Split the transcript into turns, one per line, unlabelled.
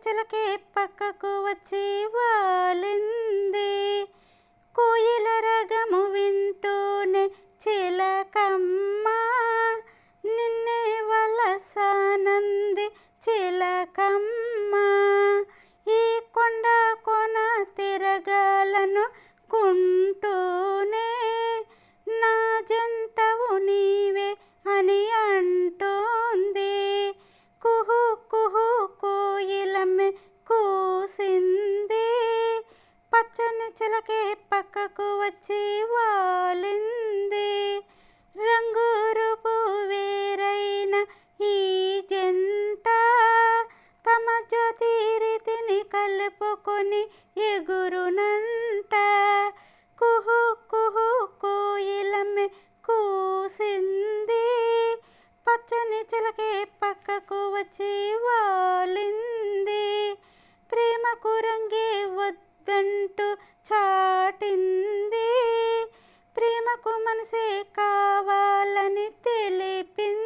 చిలకే పక్కకు వచ్చి వాలింది. కోయిల రగము వింటూనే చిలకమ్మ నిన్నే వలసానంది చిలకమ్మ. ఈ కొండ కొన తిరగాలను కుంటూనే నా జంటవు నీవే అని అంటోంది. కుహు కుహు కోయిలమ్మె కూసింది. పచ్చని చిలకే పక్కకు వచ్చి వాలింది. రంగు రూపు వేరైన ఈ జంట తమ జాతి రీతిని కలుపుకొని ఎగురునంట. కుహు కుహు కోయిలమ్మె కూసింది. పచ్చని చిలకే పక్కకు వచ్చి వాలింది. ప్రేమకు రంగే వద్దంటూ చాటింది. ప్రేమకు మనసే కావాలని తెలిపింది.